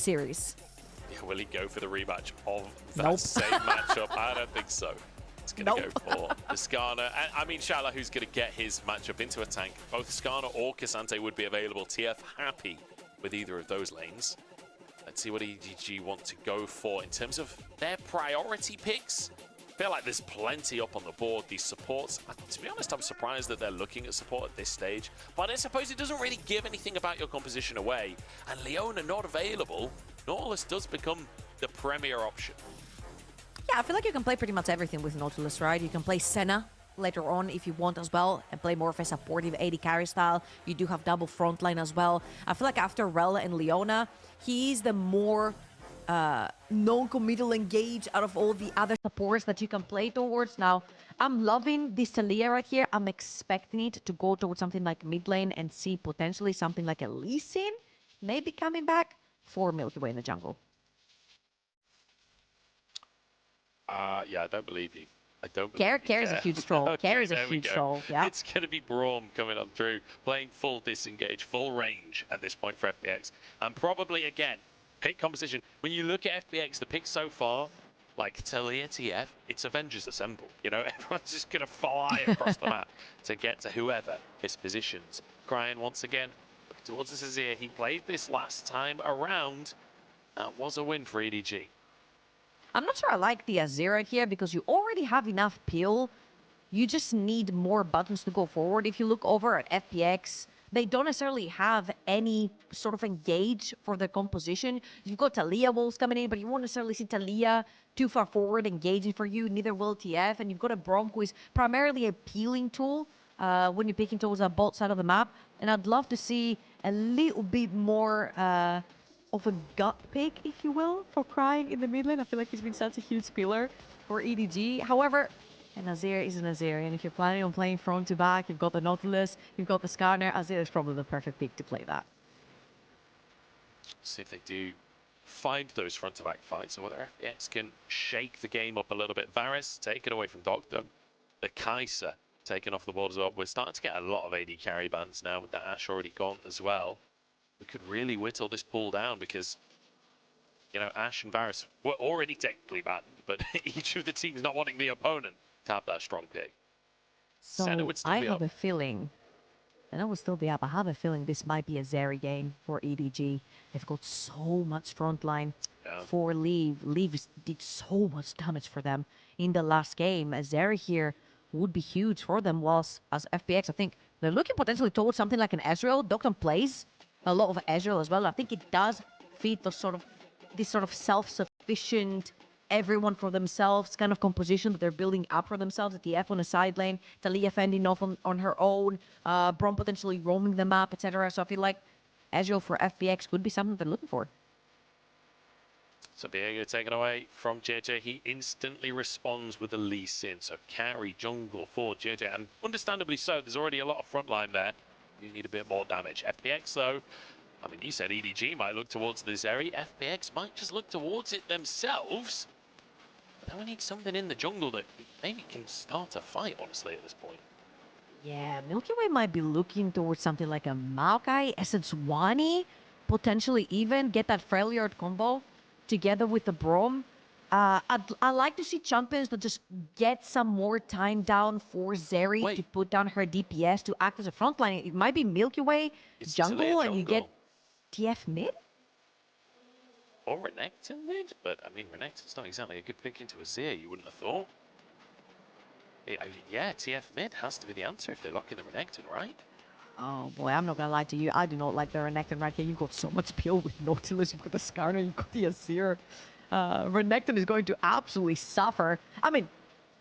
series. Yeah, will he go for the rematch of that same matchup? I don't think so. It's going to go for the Skarner. And, I mean, Xioalaohu's going to get his matchup into a tank. Both Skarner or K'Sante would be available. TF happy with either of those lanes. Let's see what EDG want to go for in terms of their priority picks. I feel like there's plenty up on the board. These supports, to be honest, I'm surprised that they're looking at support at this stage. But I suppose it doesn't really give anything about your composition away. And Leona not available, Nautilus does become the premier option. Yeah, I feel like you can play pretty much everything with Nautilus, right? You can play Senna later on if you want as well, and play more of a supportive AD carry style. You do have double frontline as well. I feel like after Rella and Leona, he's the more non-committal engage out of all the other supports that you can play towards. Now, I'm loving this Taliyah right here. I'm expecting it to go towards something like mid lane and see potentially something like a Lee Sin maybe coming back for MilkyWay in the jungle. Yeah, I don't believe you. I don't believe Care is a huge troll. Okay, Care is a huge troll. Yeah. It's going to be Braum coming on through, playing full disengage, full range at this point for FPX. And probably, again, pick composition. When you look at FPX, the picks so far, like Taliyah TF, it's Avengers Assemble. You know, everyone's just going to fly across the map to get to whoever his positions. Cryin once again towards the Azir. He played this last time around. That was a win for EDG. I'm not sure I like the Azir right here because you already have enough peel. You just need more buttons to go forward. If you look over at FPX, they don't necessarily have any sort of engage for the composition. You've got Taliyah walls coming in, but you won't necessarily see Taliyah too far forward engaging for you. Neither will TF. And you've got a Braum who is primarily a peeling tool when you're picking towards the bot side of the map. And I'd love to see a little bit more of a gut pick, if you will, for Cryin in the mid lane. I feel like he's been such a huge pillar for EDG. However, an Azir is an Azir, and if you're planning on playing front to back, you've got the Nautilus, you've got the Skarner, Azir is probably the perfect pick to play that. See if they do find those front-to-back fights, or whether FPX can shake the game up a little bit. Varus taken away from Deokdam. The Kai'Sa taken off the board as well. We're starting to get a lot of AD carry bans now with that Ashe already gone as well. We could really whittle this pool down because, you know, Ashe and Varus were already technically banned, but each of the teams not wanting the opponent to have that strong pick. So I have a feeling, and I will still be up, I have a feeling this might be a Zeri game for EDG. They've got so much frontline for Leave. Leave did so much damage for them in the last game. A Zeri here would be huge for them, whilst as FPX, I think they're looking potentially towards something like an Ezreal. Deokdam plays a lot of Ezreal as well. I think it does feed this sort of self-sufficient, everyone for themselves kind of composition that they're building up for themselves. At the F on the side lane, Taliyah fending off on her own, Braum potentially roaming the map, etc. So I feel like Ezreal for FPX could be something they're looking for. So Diego taken away from Jiejie. He instantly responds with a Lee Sin. So carry jungle for Jiejie, and understandably so. There's already a lot of frontline there. You need a bit more damage. FPX though, I mean, you said EDG might look towards this area. FPX might just look towards it themselves. But then we need something in the jungle that maybe can start a fight, honestly, at this point. Yeah, MilkyWay might be looking towards something like a Maokai, Essence Wani, potentially even get that Freljord combo together with the Braum. I'd like to see champions that just get some more time down for Zeri to put down her DPS to act as a frontline. It might be MilkyWay jungle and you get TF mid? Or Renekton mid? But, I mean, Renekton's not exactly a good pick into Azir, you wouldn't have thought. Yeah, TF mid has to be the answer if they're locking the Renekton, right? Oh boy, I'm not gonna lie to you. I do not like the Renekton right here. You've got so much peel with Nautilus, you've got the Skarner, you've got the Azir. Renekton is going to absolutely suffer. I mean,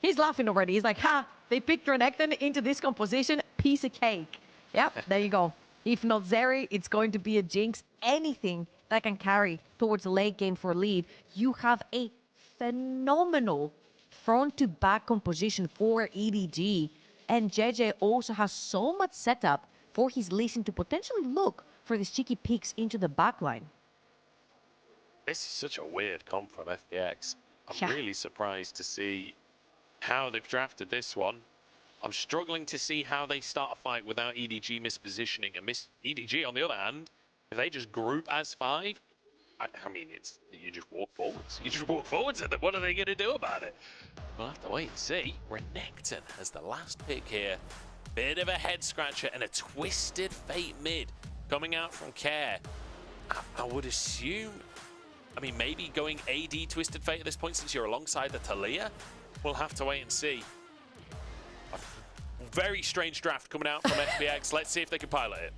he's laughing already. He's like, ha, they picked Renekton into this composition, piece of cake. Yep, there you go. If not Zeri, it's going to be a Jinx. Anything that can carry towards the late game for lead. You have a phenomenal front-to-back composition for EDG. And Jiejie also has so much setup for his Lee Sin to potentially look for these cheeky peeks into the backline. This is such a weird comp from FPX. I'm really surprised to see how they've drafted this one. I'm struggling to see how they start a fight without EDG mispositioning. And EDG, on the other hand, if they just group as 5, I mean, it's you just walk forwards. You just walk forwards, and what are they going to do about it? We'll have to wait and see. Renekton has the last pick here. Bit of a head scratcher and a Twisted Fate mid coming out from Care. I would assume, I mean, maybe going AD Twisted Fate at this point since you're alongside the Taliyah. We'll have to wait and see. A very strange draft coming out from FPX. Let's see if they can pilot it.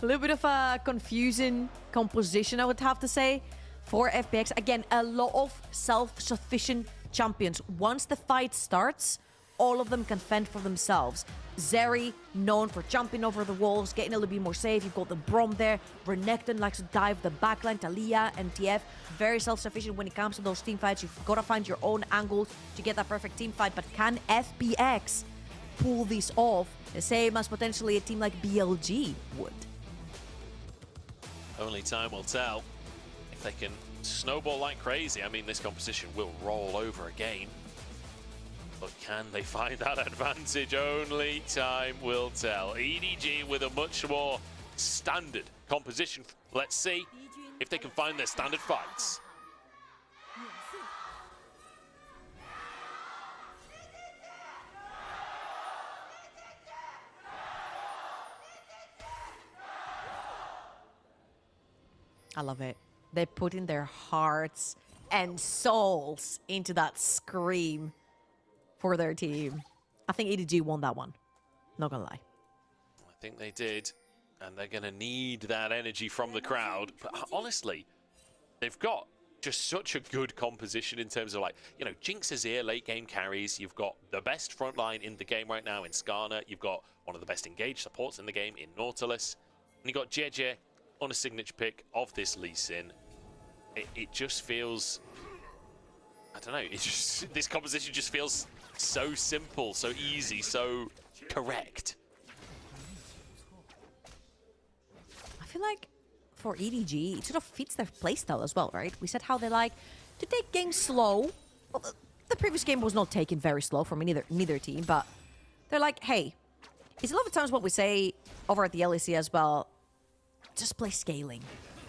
A little bit of a confusing composition, I would have to say, for FPX. Again, a lot of self-sufficient champions. Once the fight starts, all of them can fend for themselves. Zeri, known for jumping over the walls, getting a little bit more safe. You've got the Brom there. Renekton likes to dive the backline. Taliyah and TF, very self-sufficient when it comes to those team fights. You've got to find your own angles to get that perfect team fight. But can FPX pull this off the same as potentially a team like BLG would? Only time will tell if they can snowball like crazy. I mean, this composition will roll over again. But can they find that advantage? Only time will tell. EDG with a much more standard composition. Let's see if they can find their standard fights. I love it. They put in their hearts and souls into that scream for their team. I think EDG won that one. Not gonna lie. I think they did. And they're gonna need that energy from the crowd. But honestly, they've got just such a good composition in terms of, like, you know, Jinx is here, late game carries. You've got the best front line in the game right now in Skarner. You've got one of the best engaged supports in the game in Nautilus. And you've got Jiejie on a signature pick of this Lee Sin. It just feels, I don't know, it just, this composition just feels so simple, so easy, so correct. I feel like for EDG, it sort of fits their playstyle as well, right? We said how they like to take games slow. Well, the previous game was not taken very slow from neither team, but they're like, hey, it's a lot of times what we say over at the LEC as well, just play scaling.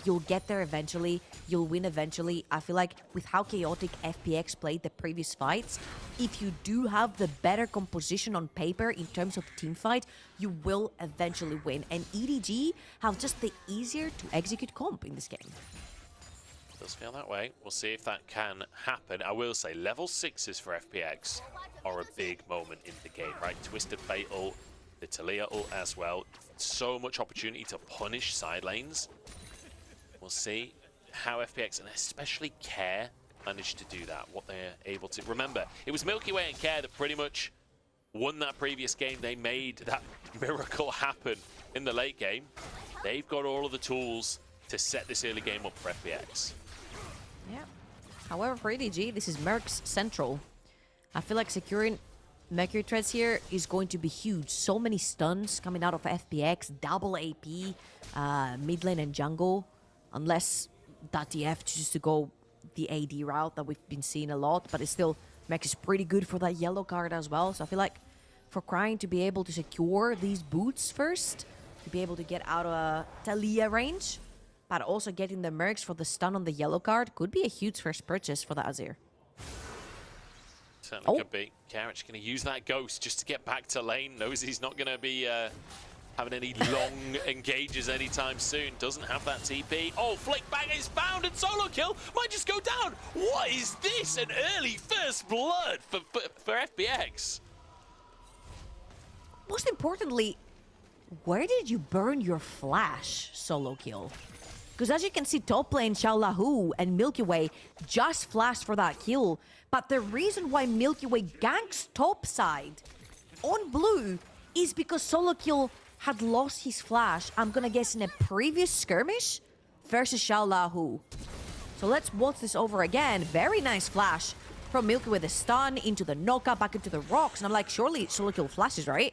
You'll get there eventually. You'll win eventually. I feel like with how chaotic FPX played the previous fights, if you do have the better composition on paper in terms of team fight, you will eventually win. And EDG have just the easier to execute comp in this game. It does feel that way. We'll see if that can happen. I will say level 6s for FPX are a big moment in the game, right? Twisted Fate ult, the Taliyah ult as well. So much opportunity to punish side lanes. We'll see how FPX, and especially Care, managed to do that, what they're able to. Remember, it was MilkyWay and Care that pretty much won that previous game. They made that miracle happen in the late game. They've got all of the tools to set this early game up for FPX. Yeah. However, for EDG, this is Merc's Central. I feel like securing Mercury Treads here is going to be huge. So many stuns coming out of FPX, double AP, mid lane and jungle. Unless that DF chooses to go the AD route that we've been seeing a lot. But it's still, Merc is pretty good for that yellow card as well. So I feel like for Cryin to be able to secure these boots first, to be able to get out of Taliyah range, but also getting the Mercs for the stun on the yellow card could be a huge first purchase for the Azir. Certainly could be. Carriage going to use that ghost just to get back to lane. Knows he's not going to be having any long engages anytime soon. Doesn't have that TP. Oh, flick bang is found and Solokill might just go down. What is this? An early first blood for FPX. Most importantly, where did you burn your flash, Solokill? Because as you can see, top lane Xioalaohu and MilkyWay just flashed for that kill. But the reason why MilkyWay ganks topside on blue is because Solokill had lost his flash, I'm gonna guess, in a previous skirmish versus Xioalaohu. So let's watch this over again. Very nice flash from Milky with a stun into the knockout, back into the rocks. And I'm like, surely Solokill flashes, right?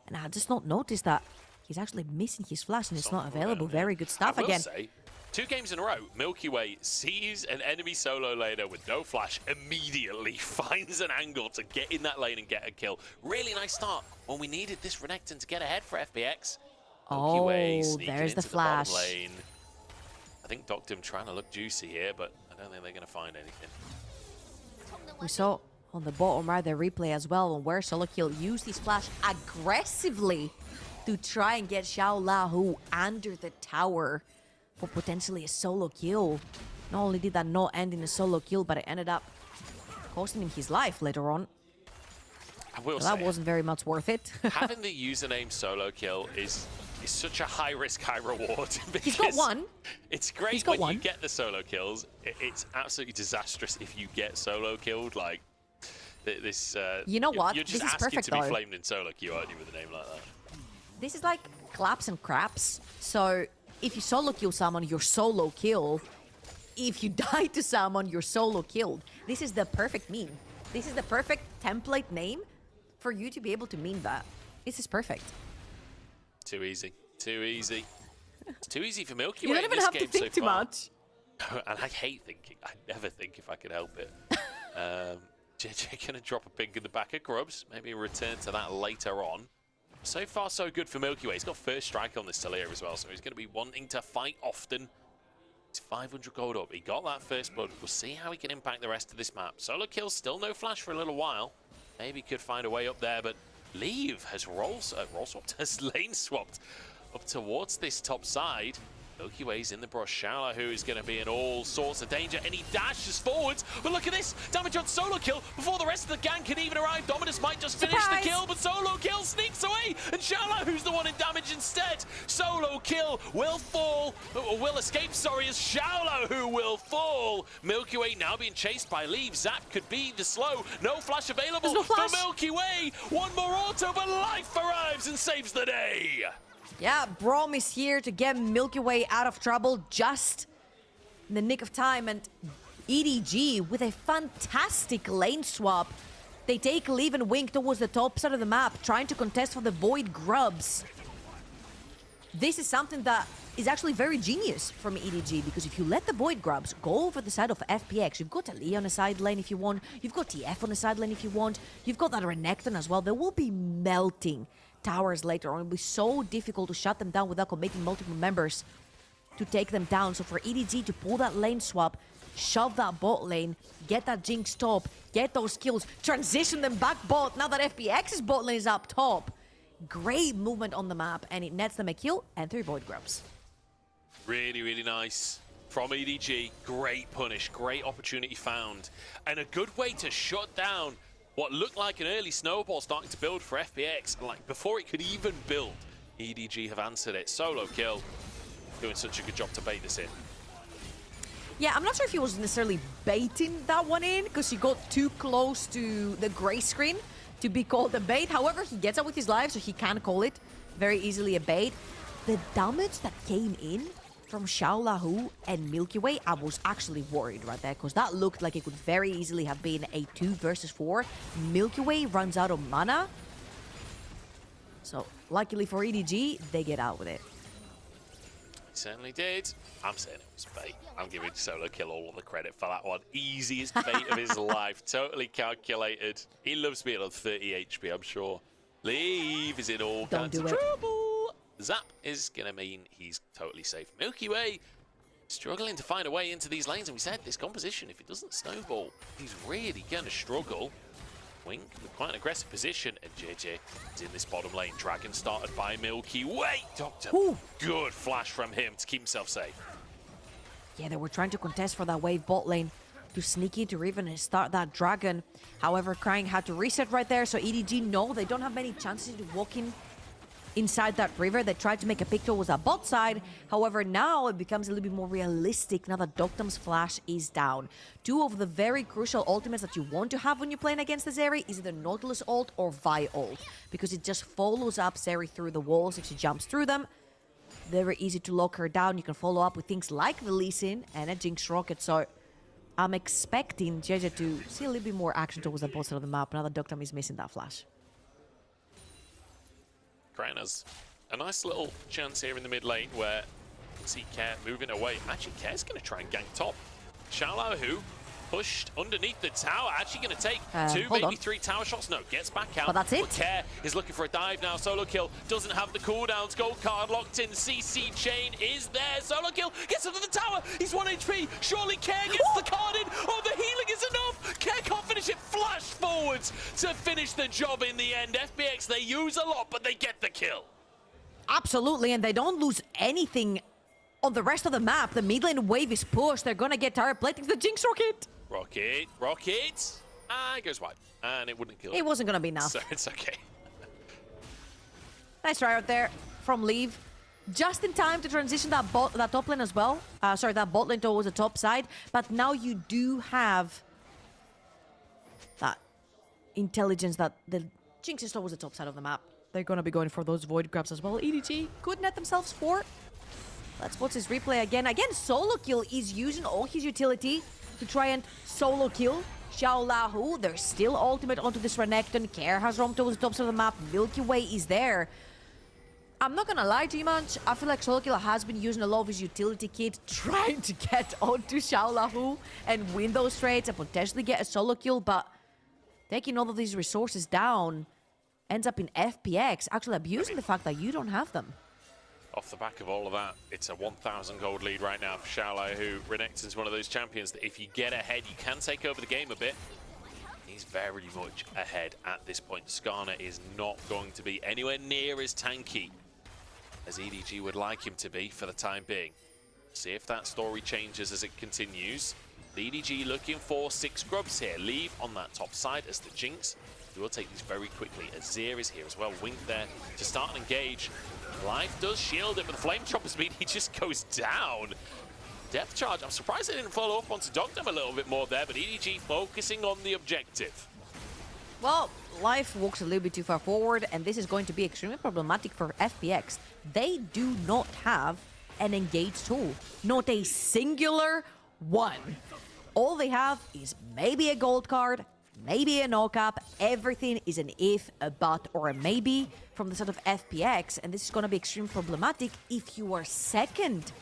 And I just not noticed that he's actually missing his flash and it's not available. Very good stuff again. Say, 2 games in a row, MilkyWay sees an enemy solo laner with no flash, immediately finds an angle to get in that lane and get a kill. Really nice start when we needed this Renekton to get ahead for FPX. MilkyWay Oh, there's the flash. bottom lane. think Deokdam trying to look juicy here, but I don't think they're going to find anything. We saw on the bottom right the replay as well, where Solokill used his flash aggressively to try and get Xioalaohu under the tower for potentially a solo kill. Not only did that not end in a solo kill, but it ended up costing him his life later on. I will So say, that wasn't very much worth it. having the username Solokill is such a high risk, high reward. He's got one. It's great He's got when one. you get the solo kills. It's absolutely disastrous if you get solo killed. Like this. You know what? You're just This is asking perfect, to be though. flamed in solo queue, aren't you, with a name like that? This is like claps and craps. So if you solo kill someone, you're solo kill. If you die to someone, you're solo killed. This is the perfect meme. This is the perfect template name for you to be able to meme that. This is perfect. Too easy. Too easy. It's too easy for MilkyWay. You don't even have to think too much. And I hate thinking. I never think if I can help it. Jiejie going to drop a pink in the back of Grubs. Maybe return to that later on. So far, so good for MilkyWay. He's got first strike on this Talia as well, so he's going to be wanting to fight often. He's 500 gold up. He got that first blood. We'll see how he can impact the rest of this map. Solokill, still no flash for a little while. Maybe could find a way up there, but Leave has has lane swapped up towards this top side. MilkyWay's in the brush. Xioalaohu is going to be in all sorts of danger, and he dashes forwards. But look at this damage on Solokill before the rest of the gang can even arrive. Dominus might just finish the kill, but Solokill sneaks away, and Xioalaohu's the one in damage instead. Solokill will fall, will escape, sorry, as Xioalaohu will fall. MilkyWay now being chased by Leave. Zap could be the slow. No flash available no flash. for MilkyWay. One more auto, but Life arrives and saves the day. Yeah, Braum is here to get MilkyWay out of trouble just in the nick of time. And EDG with a fantastic lane swap. They take Leave and Wink towards the top side of the map, trying to contest for the Void Grubs. This is something that is actually very genius from EDG, because if you let the Void Grubs go over the side of FPX, you've got Ali on the side lane if you want, you've got TF on the side lane if you want, you've got that Renekton as well. They will be melting towers later on. It'll be so difficult to shut them down without committing multiple members to take them down. So for EDG to pull that lane swap, shove that bot lane, get that Jinx top, get those kills, transition them back bot now that FPX's bot lane is up top. Great movement on the map, and it nets them a kill and 3 Void Grubs. Really, really nice from EDG. Great punish, great opportunity found, and a good way to shut down what looked like an early snowball starting to build for FPX. Like, before it could even build, EDG have answered it. Solokill doing such a good job to bait this in. Yeah, I'm not sure if he was necessarily baiting that one in, because he got too close to the gray screen to be called a bait. However, he gets out with his life, so he can call it very easily a bait. The damage that came in from Xioalaohu and MilkyWay, I was actually worried right there, because that looked like it could very easily have been a 2 versus 4. MilkyWay runs out of mana. So, luckily for EDG, they get out with it. He certainly did. I'm saying it was bait. I'm giving Solokill all of the credit for that one. Easiest bait of his life. Totally calculated. He loves being on 30 HP, I'm sure. Leave is in all kinds of trouble. Zap is going to mean he's totally safe. MilkyWay struggling to find a way into these lanes. And we said this composition, if it doesn't snowball, he's really going to struggle. Wink with quite an aggressive position. And Jiejie is in this bottom lane. Dragon started by MilkyWay. Deokdam. Good flash from him to keep himself safe. Yeah, they were trying to contest for that wave bot lane to sneak into Riven and start that Dragon. However, Cryin had to reset right there. So EDG, no, they don't have many chances to walk in inside that river. They tried to make a pick towards that bot side. However, now it becomes a little bit more realistic now that Deokdam's flash is down. 2 of the very crucial ultimates that you want to have when you're playing against the Zeri is either Nautilus ult or Vi ult, because it just follows up Zeri through the walls if she jumps through them. Very easy to lock her down. You can follow up with things like the Lee Sin and a Jinx rocket. So I'm expecting Jiejie to see a little bit more action towards the bot side of the map now that Deokdam is missing that flash. Cryin has a nice little chance here in the mid lane where you can see Care moving away. Actually, Care's going to try and gank top. Xioalaohu pushed underneath the tower. Actually going to take 2, maybe 3 tower shots. No, gets back out. But that's it. But Care is looking for a dive now. Solokill doesn't have the cooldowns. Gold card locked in. CC chain is there. Solokill gets under the tower. HP. Surely Care gets the card in. Oh, the healing is enough. Care can't finish it. Flash forwards to finish the job in the end. FPX, they use a lot, but they get the kill. Absolutely, and they don't lose anything on the rest of the map. The mid lane wave is pushed. They're gonna get tired plating the Jinx rocket. Rocket. It goes wide. And it wouldn't kill It wasn't gonna be enough. So it's okay. Nice try out there from Leave. Just in time to transition that top lane as well. Sorry, that bot lane towards the top side. But now you do have that intelligence that the Jinx is towards the top side of the map. They're gonna be going for those void grabs as well. EDG could net themselves 4. Let's watch this replay again. Again, Solokill is using all his utility to try and solo kill Xioalaohu. There's still ultimate onto this Renekton. Care has roamed towards the top side of the map. MilkyWay is there. I'm not gonna lie to you, Munch. I feel like Solokill has been using a lot of his utility kit trying to get onto Xioalaohu and win those trades and potentially get a solo kill, but taking all of these resources down ends up in FPX, actually abusing the fact that you don't have them. Off the back of all of that, it's a 1,000 gold lead right now for Xioalaohu. Renekton's one of those champions that if you get ahead, you can take over the game a bit. He's very much ahead at this point. Skarner is not going to be anywhere near as tanky as EDG would like him to be for the time being. See if that story changes as it continues. EDG looking for 6 grubs here. Leave on that top side as the Jinx. He will take these very quickly. Azir is here as well. Wink there to start and engage. Life does shield it, but the Flame Chopper's speed, he just goes down. Depth charge. I'm surprised they didn't follow up onto Deokdam a little bit more there, but EDG focusing on the objective. Well, Life walks a little bit too far forward, and this is going to be extremely problematic for FPX. They do not have an engage tool. Not a singular one. All they have is maybe a gold card, maybe a knock-up. Everything is an if, a but, or a maybe from the side of FPX, and this is going to be extremely problematic if you are second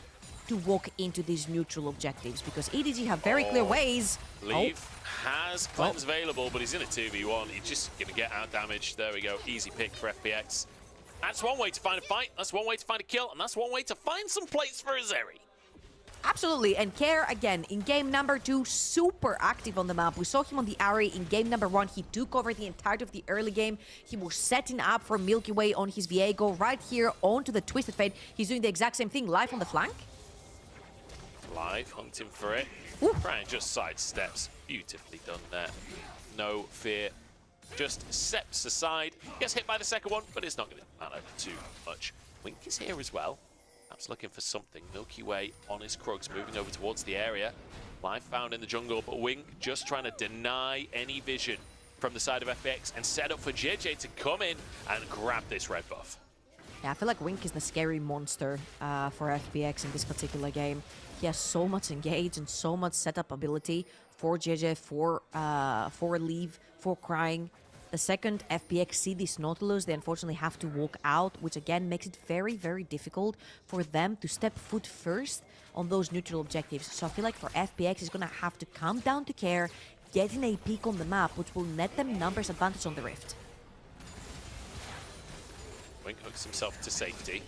to walk into these neutral objectives, because EDG have very clear ways. Leave has cleanse available, but he's in a 2v1. He's just going to get out damage. There we go. Easy pick for FPX. That's one way to find a fight. That's one way to find a kill, and that's one way to find some plates for Azeri. Absolutely, and Care, again, in game number 2, super active on the map. We saw him on the Ari in game number 1. He took over the entirety of the early game. He was setting up for MilkyWay on his Viego right here onto the Twisted Fate. He's doing the exact same thing, live on the flank. Live, hunting for it. Cryin just sidesteps. Beautifully done there. No fear. Just steps aside. Gets hit by the second one, but it's not going to matter too much. Wink is here as well. Perhaps looking for something. MilkyWay on his Krugs, moving over towards the area. Life found in the jungle, but Wink just trying to deny any vision from the side of FPX and set up for Jiejie to come in and grab this red buff. Yeah, I feel like Wink is the scary monster for FPX in this particular game. He has so much engage and so much setup ability for Jiejie, for Leave, for Cryin. The second FPX see this Nautilus, they unfortunately have to walk out, which again makes it very, very difficult for them to step foot first on those neutral objectives. So I feel like for FPX, it's going to have to come down to Care, getting a peek on the map, which will net them numbers advantage on the Rift. Wink hooks himself to safety.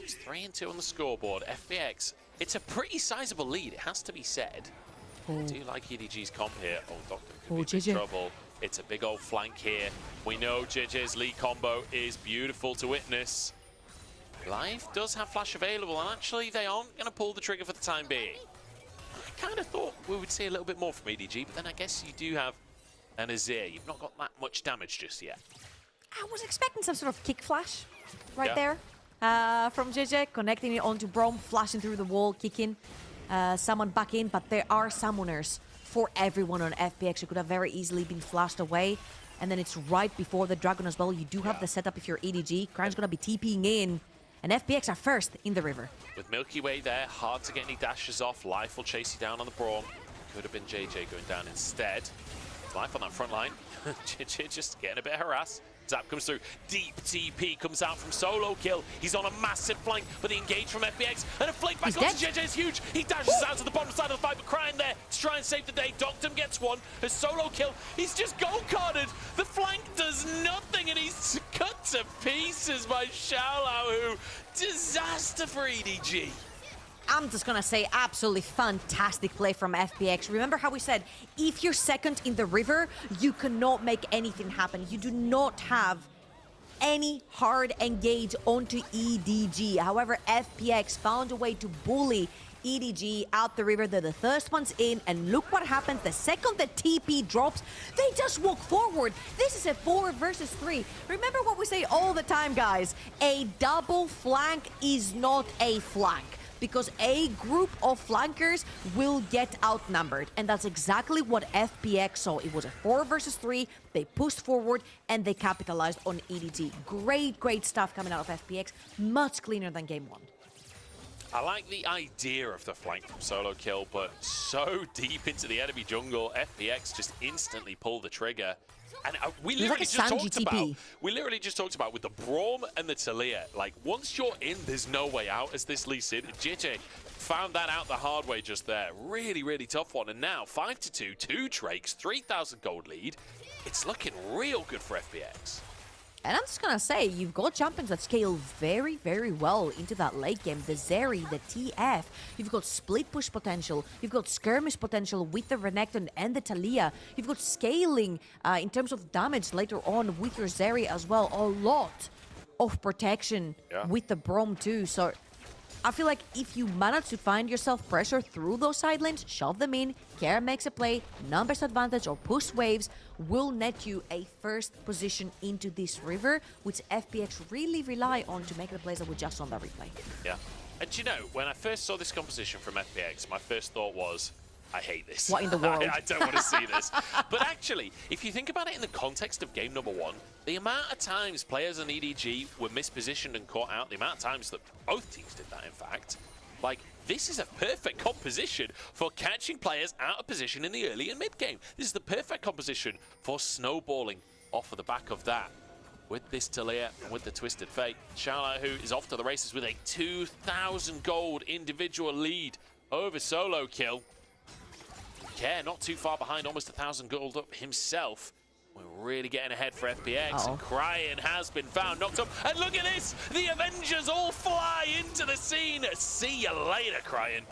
It's 3-2 on the scoreboard. FPX, it's a pretty sizable lead, it has to be said. I do like EDG's comp here. Oh, Doctor could be in trouble. It's a big old flank here. We know Jiejie's lead combo is beautiful to witness. Life does have flash available, and actually they aren't going to pull the trigger for the time being. I kind of thought we would see a little bit more from EDG, but then I guess you do have an Azir. You've not got that much damage just yet. I was expecting some sort of kick flash right there from Jiejie, connecting it onto Braum, flashing through the wall, kicking someone back in, but there are summoners for everyone on FPX who could have very easily been flashed away. And then it's right before the Dragon as well. You do have the setup if you're EDG. Cryine's going to be TPing in, and FPX are first in the river. With MilkyWay there, hard to get any dashes off. Life will chase you down on the Braum. Could have been Jiejie going down instead. Life on that front line. Jiejie just getting a bit harassed. Zap comes through. Deep TP comes out from Solokill. He's on a massive flank, but the engage from FPX and a flank back onto Jiejie is huge. He dashes out to the bottom side of the fight, but Cryin there to try and save the day. Deokdam gets one. A Solokill. He's just goal-carded. The flank does nothing, and he's cut to pieces by Xioalaohu. Disaster for EDG. I'm just gonna say absolutely fantastic play from FPX. Remember how we said, if you're second in the river, you cannot make anything happen. You do not have any hard engage onto EDG. However, FPX found a way to bully EDG out the river. They're the first ones in, and look what happens. The second the TP drops, they just walk forward. This is a 4 versus 3. Remember what we say all the time, guys. A double flank is not a flank, because a group of flankers will get outnumbered. And that's exactly what FPX saw. It was a 4 versus 3. They pushed forward and they capitalized on EDG. Great stuff coming out of FPX. Much cleaner than game 1. I like the idea of the flank from Solokill, but so deep into the enemy jungle, FPX just instantly pulled the trigger. And we literally just talked about with the Braum and the Taliyah, like once you're in, there's no way out as this Lee Sin. Jiejie found that out the hard way just there. Really tough one. And now 5-2, 2 Drakes, 3,000 gold lead. It's looking real good for FPX. And I'm just gonna say, you've got champions that scale very well into that late game. The Zeri, the TF, you've got split push potential, you've got skirmish potential with the Renekton and the Taliyah, you've got scaling in terms of damage later on with your Zeri as well. A lot of protection with the Braum too. So I feel like if you manage to find yourself pressure through those side lanes, shove them in, Care makes a play, numbers advantage or push waves will net you a first position into this river, which FPX really rely on to make the plays that we just saw on that replay. Yeah. And you know, when I first saw this composition from FPX, my first thought was, I hate this. What in the world? I don't want to see this. But actually, if you think about it in the context of game number 1, the amount of times players on EDG were mispositioned and caught out, the amount of times that both teams did that, in fact, like, this is a perfect composition for catching players out of position in the early and mid game. This is the perfect composition for snowballing off of the back of that. With this Taliyah and with the Twisted Fate, Xioalaohu is off to the races with a 2,000 gold individual lead over Solokill. Care not too far behind, almost 1,000 gold up himself. We're really getting ahead for FPX. And Cryin has been found, knocked up. And look at this! The Avengers all fly into the scene. See you later, Cryin.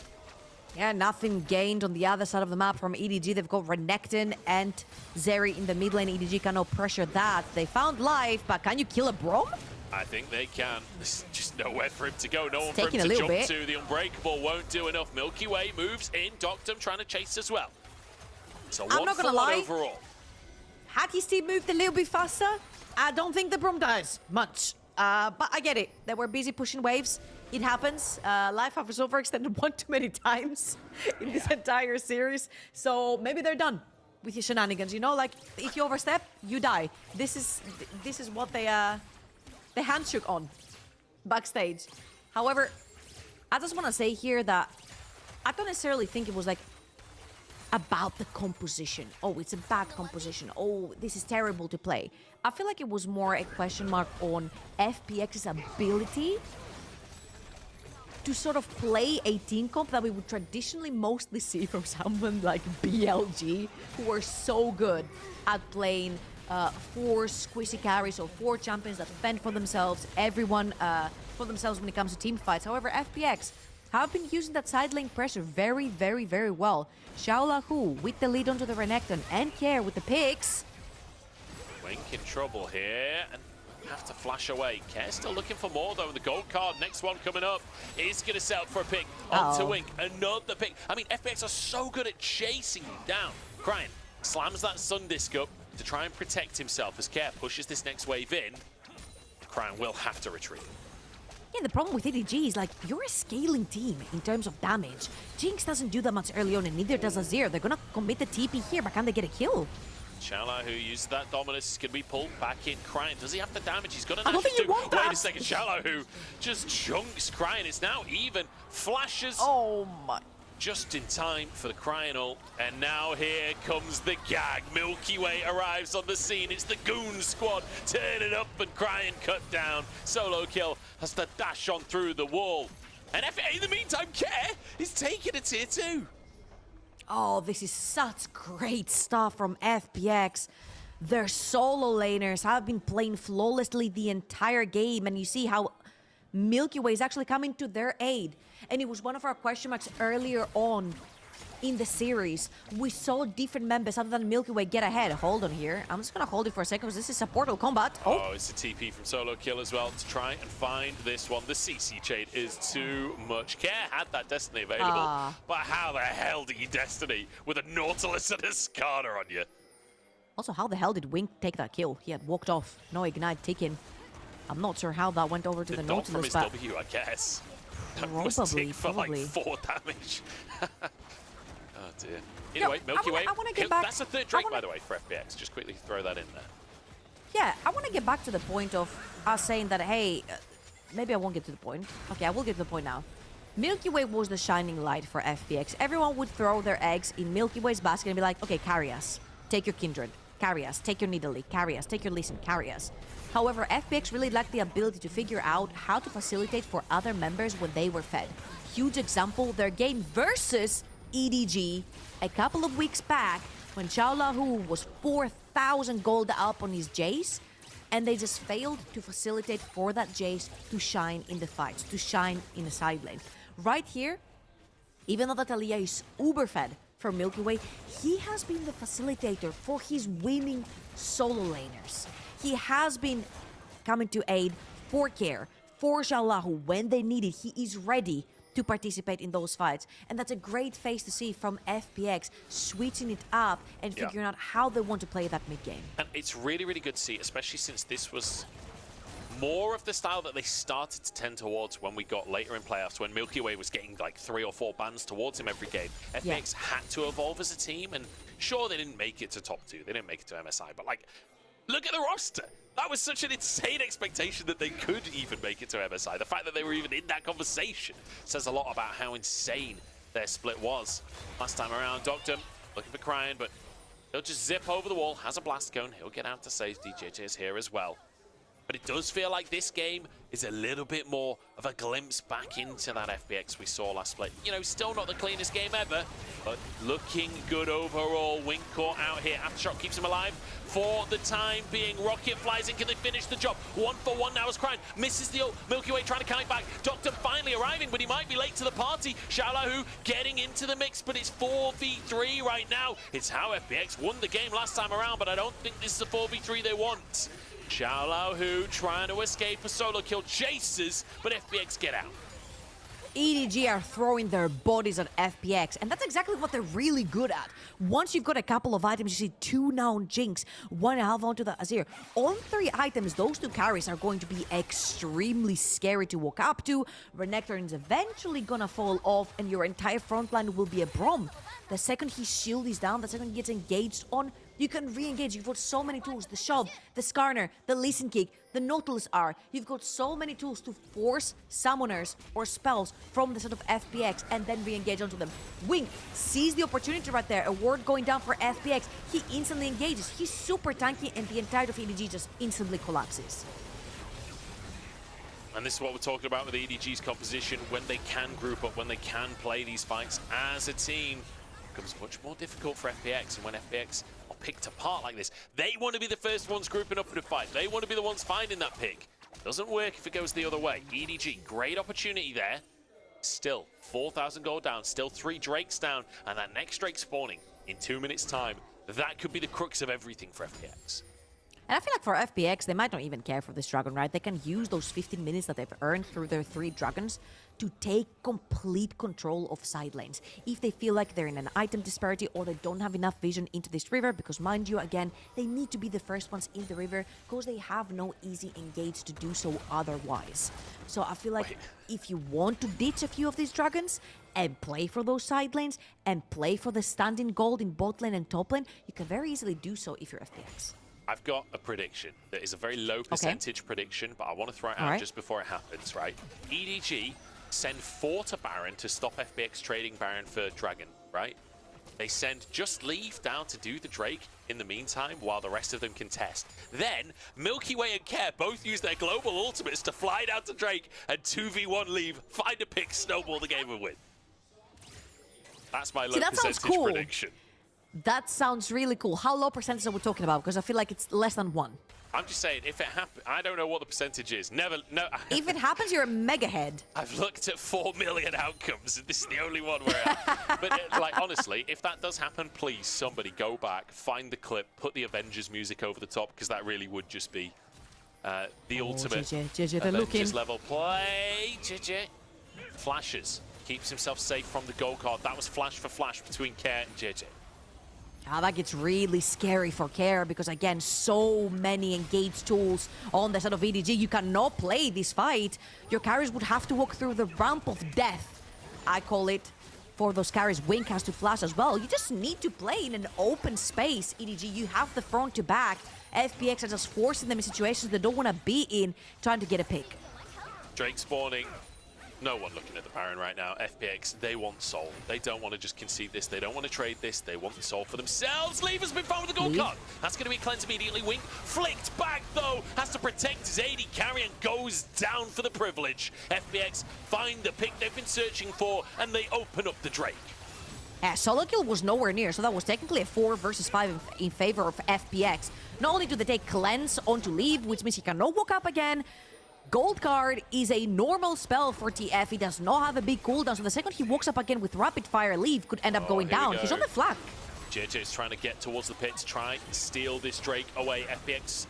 Yeah, nothing gained on the other side of the map from EDG. They've got Renekton and Zeri in the mid lane. EDG cannot pressure that. They found life, but can you kill a Braum? I think they can. There's just nowhere for him to go. No one for him to jump to. The Unbreakable won't do enough. MilkyWay moves in. Deokdam trying to chase as well. So I'm not gonna lie. Overall. Had his team moved a little bit faster, I don't think the Braum does much. But I get it. They were busy pushing waves. It happens. Life has overextended one too many times in this entire series. So maybe they're done with your shenanigans. You know, like if you overstep, you die. This is what they handshook on backstage. However, I just want to say here that I don't necessarily think it was like about the composition. Oh, it's a bad composition. Oh, this is terrible to play. I feel like it was more a question mark on FPX's ability to sort of play a team comp that we would traditionally mostly see from someone like BLG, who are so good at playing 4 squishy carries or 4 champions that fend for themselves, everyone for themselves when it comes to team fights. However, FPX have been using that side lane pressure very well. Xioalaohu with the lead onto the Renekton and Care with the picks. Wink in trouble here and have to flash away. Care still looking for more though. The gold card, next one coming up, is going to set up for a pick onto Wink. Another pick. I mean, FPX are so good at chasing you down. Cryin slams that Sun Disc up to try and protect himself as Care pushes this next wave in. Cryin will have to retreat. Yeah, the problem with EDG is, like, you're a scaling team in terms of damage. Jinx doesn't do that much early on, and neither does Azir. They're gonna commit the TP here, but can they get a kill? Xioalaohu uses that Dominus, is gonna be pulled back in. Cryin, does he have the damage? He's gonna I don't think you want that. Wait a second, Xioalaohu just chunks Cryin. It's now even. Flashes. Oh my. Just in time for the Cryin ult. And now here comes the gag. MilkyWay arrives on the scene. It's the Goon Squad turning up and Cryin cut down. Solokill has to dash on through the wall. And in the meantime, Care is taking a tier 2. Oh, this is such great stuff from FPX. Their solo laners have been playing flawlessly the entire game, and you see how MilkyWay is actually coming to their aid. And it was one of our question marks earlier on in the series. We saw different members other than MilkyWay get ahead. Hold on here. I'm just going to hold it for a second because this is a Portal combat. Oh, it's a TP from Solokill as well to try and find this one. The CC chain is too much. Care had that Destiny available, but how the hell do you Destiny with a Nautilus and a Skarner on you? Also, how the hell did Wink take that kill? He had walked off. No Ignite taken. I'm not sure how that went over to the Nautilus, from his but... W, I guess. Probably, for like 4 damage. Oh dear. Anyway, MilkyWay. I want to get back. That's a third Drake, by the way, for FPX. Just quickly throw that in there. Yeah, I want to get back to the point of us saying that, hey, maybe I won't get to the point. Okay, I will get to the point now. MilkyWay was the shining light for FPX. Everyone would throw their eggs in MilkyWay's basket and be like, okay, carry us. Take your Kindred. Carry us. Take your Nidalee. Carry us. Take your Lee Sin. Carry us. However, FPX really lacked the ability to figure out how to facilitate for other members when they were fed. Huge example, their game versus EDG a couple of weeks back when Xioalaohu was 4,000 gold up on his Jace, and they just failed to facilitate for that Jace to shine in the fights, to shine in the side lane. Right here, even though Natalia is uber fed for MilkyWay, he has been the facilitator for his winning solo laners. He has been coming to aid for Care, for Xioalaohu when they need it. He is ready to participate in those fights. And that's a great face to see from FPX, switching it up and figuring out how they want to play that mid game. And it's really, really good to see, especially since this was more of the style that they started to tend towards when we got later in playoffs, when MilkyWay was getting like 3 or 4 bans towards him every game. FPX had to evolve as a team, and sure, they didn't make it to top 2, they didn't make it to MSI, but like, look at the roster. That was such an insane expectation that they could even make it to MSI. The fact that they were even in that conversation says a lot about how insane their split was. Last time around, Deokdam looking for Cryin, but he'll just zip over the wall, has a blast cone, he'll get out to safety. Jiejie is here as well. But it does feel like this game is a little bit more of a glimpse back into that FPX we saw last split. You know, still not the cleanest game ever, but looking good overall. Wink caught out here. Aftershock keeps him alive for the time being. Rocket flies in. Can they finish the job? 1 for 1 now as Cryin misses the ult. MilkyWay trying to count it back. Deokdam finally arriving, but he might be late to the party. Xioalaohu getting into the mix, but it's 4v3 right now. It's how FPX won the game last time around, but I don't think this is the 4v3 they want. Xioalaohu trying to escape a solo kill, chases, but FPX get out. EDG are throwing their bodies at FPX, and that's exactly what they're really good at. Once you've got a couple of items, you see 2 now on Jinx, 1.5 onto the Azir. On 3 items, those 2 carries are going to be extremely scary to walk up to. Renekton is eventually gonna fall off, and your entire front line will be a Braum. The second his shield is down, the second he gets engaged on, you can re-engage. You've got so many tools. The shove, the Skarner, the Lee Sin kick, the Nautilus R. You've got so many tools to force summoners or spells from the set of FPX and then re-engage onto them. Wink sees the opportunity right there. A ward going down for FPX. He instantly engages. He's super tanky, and the entire of EDG just instantly collapses. And this is what we're talking about with EDG's composition. When they can group up, when they can play these fights as a team, it becomes much more difficult for FPX. And when FPX are picked apart like this, they want to be the first ones grouping up in a fight. They want to be the ones finding that pick. Doesn't work if it goes the other way. EDG, great opportunity there. Still 4,000 gold down, still 3 Drakes down, and that next Drake spawning in 2 minutes time. That could be the crux of everything for FPX. And I feel like for FPX, they might not even care for this dragon, right? They can use those 15 minutes that they've earned through their 3 dragons to take complete control of side lanes. If they feel like they're in an item disparity or they don't have enough vision into this river, because mind you, again, they need to be the first ones in the river because they have no easy engage to do so otherwise. So I feel like if you want to ditch a few of these dragons and play for those side lanes and play for the standing gold in bot lane and top lane, you can very easily do so if you're FPX. I've got a prediction that is a very low percentage prediction, but I want to throw it out just before it happens, right? EDG send 4 to Baron to stop FPX trading Baron for Dragon, right? They send Just Leave down to do the Drake in the meantime while the rest of them contest. Then MilkyWay and Care both use their global ultimates to fly down to Drake and 2v1 leave, find a pick, snowball the game and win. That's my low percentage prediction. That sounds really cool. How low percentage are we talking about? Because I feel like it's less than 1. I'm just saying, if it happens, I don't know what the percentage is. Never, no. If it happens, you're a mega head. I've looked at 4 million outcomes, and this is the only one where But, like, honestly, if that does happen, please, somebody go back, find the clip, put the Avengers music over the top, because that really would just be the ultimate Jiejie, they're Avengers looking. level play. Jiejie flashes. Keeps himself safe from the goal card. That was flash for flash between Care and Jiejie. Ah, that gets really scary for Care because, again, so many engaged tools on the side of EDG. You cannot play this fight. Your carries would have to walk through the ramp of death, I call it, for those carries. Wink has to flash as well. You just need to play in an open space, EDG. You have the front to back. FPX are just forcing them in situations they don't want to be in, trying to get a pick. Drake spawning. No one looking at the Baron right now. FPX, they want Soul. They don't want to just concede this. They don't want to trade this. They want the Soul for themselves. Leave has been found with the gold card. That's going to be cleansed immediately. Wink flicked back, though. Has to protect Jiejie. Cryin goes down for the privilege. FPX find the pick they've been searching for, and they open up the Drake. Solokill was nowhere near, so that was technically a 4 versus 5 in favor of FPX. Not only do they take Cleanse onto Leave, which means he cannot walk up again. Gold card is a normal spell for TF. He does not have a big cooldown, so the second he walks up again with Rapid Fire Leave could end up going down. He's on the flank. Jiejie is trying to get towards the pit to try and steal this Drake away. FPX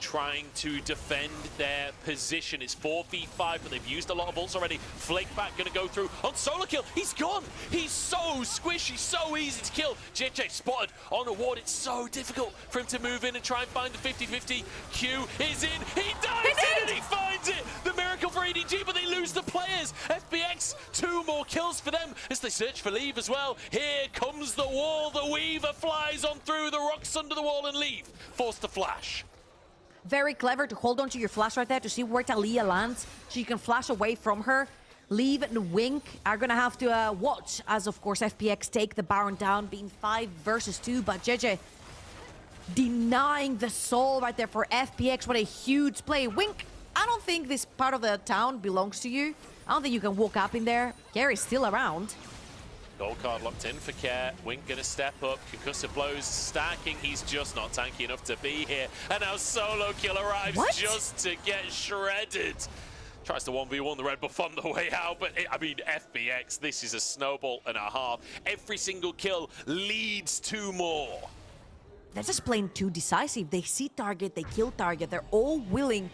trying to defend their position. It's 4v5, but they've used a lot of ults already. Flick back, gonna go through on Solokill. He's gone. He's so squishy, so easy to kill. Jiejie spotted on a ward. It's so difficult for him to move in and try and find the 50-50. Q is in. He dives in and he finds it. The miracle for EDG, but they lose the players. FPX, 2 more kills for them as they search for Leave as well. Here comes the wall. The Weaver flies on through the rocks under the wall, and Leave forced to flash. Very clever to hold on to your flash right there to see where Taliyah lands, so you can flash away from her. Leave and Wink are going to have to watch as, of course, FPX take the Baron down, being 5 versus 2. But Jiejie denying the soul right there for FPX. What a huge play. Wink, I don't think this part of the town belongs to you. I don't think you can walk up in there. Gary's still around. Gold card locked in for Care. Wink gonna step up. Concussive blows stacking. He's just not tanky enough to be here. And now Solokill arrives just to get shredded. Tries to 1v1 the red buff on the way out, but I mean, FPX, this is a snowball and a half. Every single kill leads to more. They're just playing too decisive. They see target, they kill target. They're all willing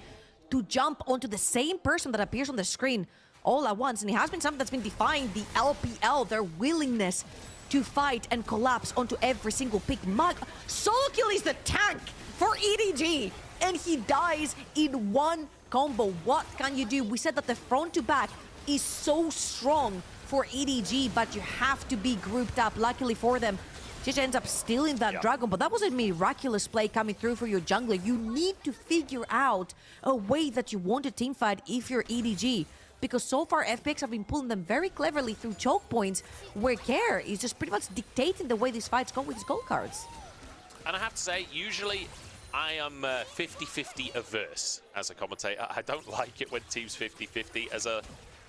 to jump onto the same person that appears on the screen all at once, and it has been something that's been defying the LPL, their willingness to fight and collapse onto every single pick. Solokill is the tank for EDG, and he dies in one combo. What can you do? We said that the front to back is so strong for EDG, but you have to be grouped up. Luckily for them, Jiejie ends up stealing that dragon, but that was a miraculous play coming through for your jungler. You need to figure out a way that you want to teamfight if you're EDG. Because so far, FPX have been pulling them very cleverly through choke points, where Care is just pretty much dictating the way these fights go with his gold cards. And I have to say, usually I am 50-50 averse as a commentator. I don't like it when teams 50-50. As a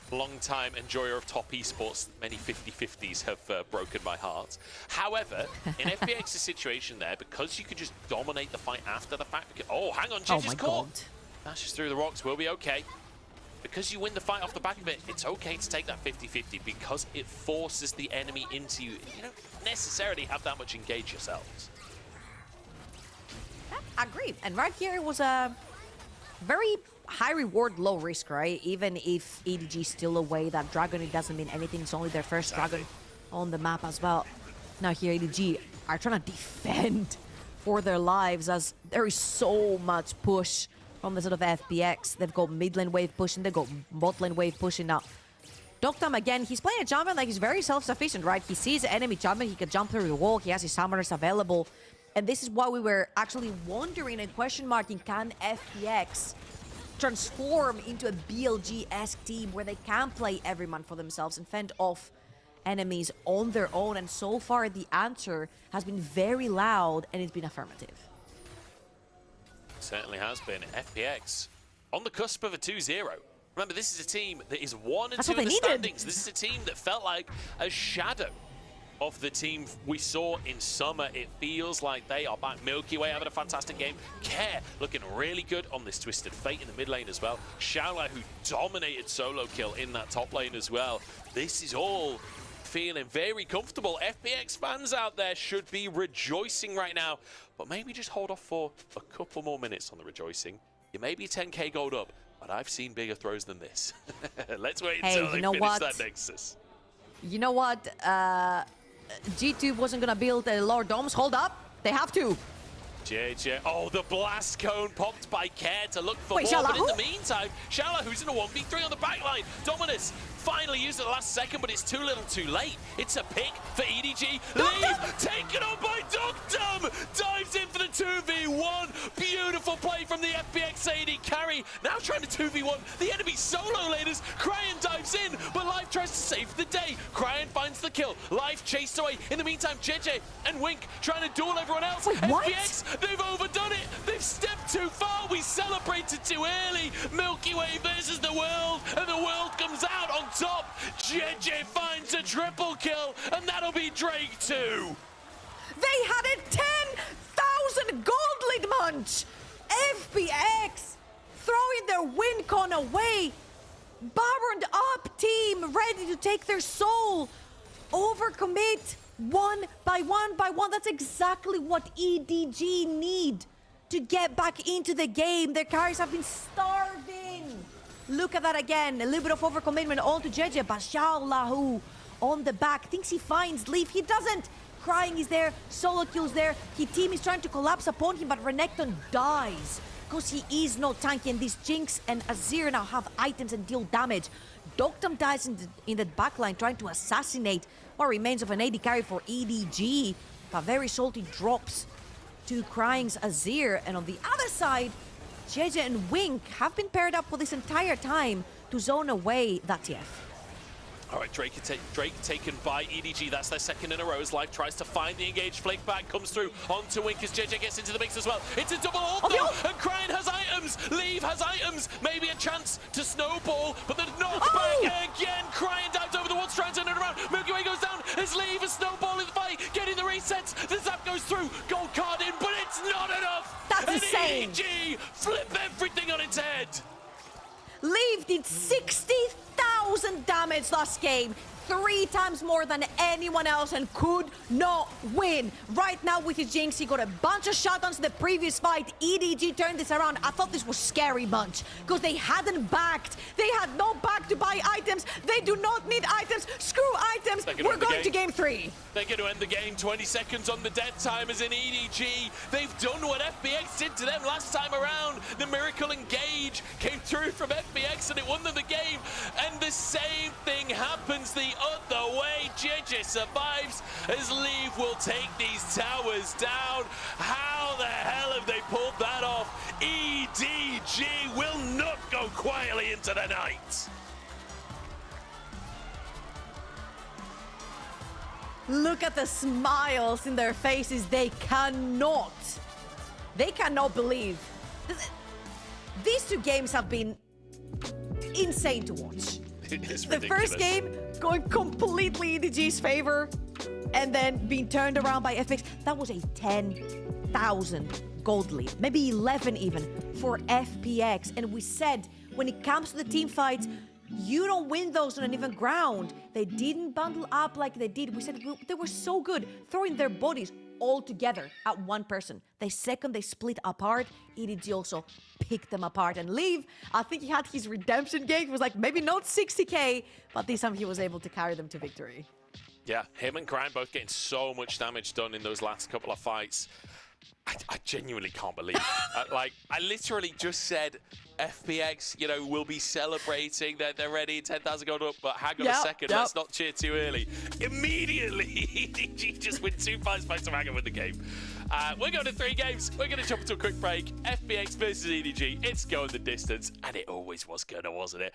long-time enjoyer of top esports, many 50-50s have broken my heart. However, in FPX's situation there, because you could just dominate the fight after the fact, oh, hang on, Jiejie's caught. Dashes through the rocks, we'll be okay. Because you win the fight off the back of it, it's okay to take that 50-50 because it forces the enemy into you. You don't necessarily have that much engage yourselves. Agreed. And right here it was a very high reward, low risk, right? Even if EDG steal away that dragon, it doesn't mean anything. It's only their first dragon on the map as well. Now here EDG are trying to defend for their lives as there is so much push from the sort of FPX. They've got mid lane wave pushing, they've got bot lane wave pushing now. Deokdam again, he's playing a champion like he's very self-sufficient, right? He sees the enemy champion, he can jump through the wall, he has his summoners available. And this is why we were actually wondering and question marking, can FPX transform into a BLG-esque team where they can play every man for themselves and fend off enemies on their own? And so far the answer has been very loud and it's been affirmative. Certainly has been. FPX on the cusp of a 2-0. Remember, this is a team that is 1 and 2 in the standings. This is a team that felt like a shadow of the team we saw in summer. It feels like they are back. MilkyWay having a fantastic game. Care looking really good on this Twisted Fate in the mid lane as well. Xioalaohu, who dominated Solokill in that top lane as well. This is all feeling very comfortable. FPX fans out there should be rejoicing right now, but maybe just hold off for a couple more minutes on the rejoicing. You may be 10k gold up, but I've seen bigger throws than this. Let's wait until they finish that Nexus. You know what? G2 wasn't gonna build lower domes. Hold up, they have to. Jiejie. Oh, the blast cone popped by Care to look for Wait, more, but in Xioalaohu? the meantime, Xioalaohu's in a 1v3 on the backline. Dominus finally used it the last second, but it's too little too late. It's a pick for EDG. Leave, taken on by Deokdam! Dives in for the 2v1. Beautiful play from the FPX AD carry. Now trying to 2v1 the enemy solo laners. Cryin dives in, but Life tries to save the day. Cryin finds the kill. Life chased away. In the meantime, Jiejie and Wink trying to duel everyone else. Wait, what? FPX, they've overdone it. They've stepped too far. We celebrated too early. MilkyWay versus the world, and the world comes out on top. Jiejie finds a triple kill, and that'll be Drake too. They had a 10,000 gold lead, Munch. FPX throwing their win con away. Burned up team ready to take their soul. Overcommit one by one by one. That's exactly what EDG need to get back into the game. Their carries have been starving. Look at that again. A little bit of overcommitment onto Jiejie, but Xioalaohu on the back thinks he finds Leaf. He doesn't. Cryin is there. Solokill's there. His team is trying to collapse upon him, but Renekton dies because he is not tanky. And these Jinx and Azir now have items and deal damage. Deokdam dies in the backline trying to assassinate what remains of an AD carry for EDG. But very salty drops to Crying's Azir. And on the other side, Jiejie and Wink have been paired up for this entire time to zone away that TF. All right, Drake taken by EDG. That's their second in a row as Life tries to find the engaged flick back. Comes through onto Wink as Jiejie gets into the mix as well. It's a double ult though, and Cryin has items. Leave has items. Maybe a chance to snowball, but the knockback again. Cryin dived over the wall, trying to turn it around. MilkyWay goes down as Leave is snowballing the fight, getting the resets. The zap goes through, gold card in, but it's not enough. That's and insane. EDG flip everything on its head. Leave did 60,000 damage last game. 3 times more than anyone else and could not win. Right now with his Jinx, he got a bunch of shotguns in the previous fight. EDG turned this around. I thought this was scary bunch because they hadn't backed. They had no back to buy items. They do not need items. Screw items. We're going to game 3. They're going to end the game 20 seconds on the dead timers in EDG. They've done what FPX did to them last time around. The miracle engage came through from FPX and it won them the game. And the same thing happens the other way. Jiejie survives as Leave will take these towers down. How the hell have they pulled that off? EDG will not go quietly into the night. Look at the smiles in their faces. They cannot believe. These 2 games have been insane to watch. It's the ridiculous. first game going completely EDG's favor and then being turned around by FPX. That was a 10,000 gold lead, maybe 11 even for FPX. And we said when it comes to the team fights, you don't win those on an even ground. They didn't bundle up like they did. We said they were so good throwing their bodies all together at one person. The second they split apart, EDG also picked them apart. And Leave, I think he had his redemption gate. It was like maybe not 60k, but this time he was able to carry them to victory. Yeah, him and Cryin both getting so much damage done in those last couple of fights. I genuinely can't believe it. I literally just said FPX, you know, will be celebrating. They're ready, 10,000 gold up, but hang on a second, let's not cheer too early. Immediately, EDG just win 2 fights back to back and win the game. We're going to 3 games. We're going to jump into a quick break. FPX versus EDG. It's going the distance, and it always was gonna, wasn't it?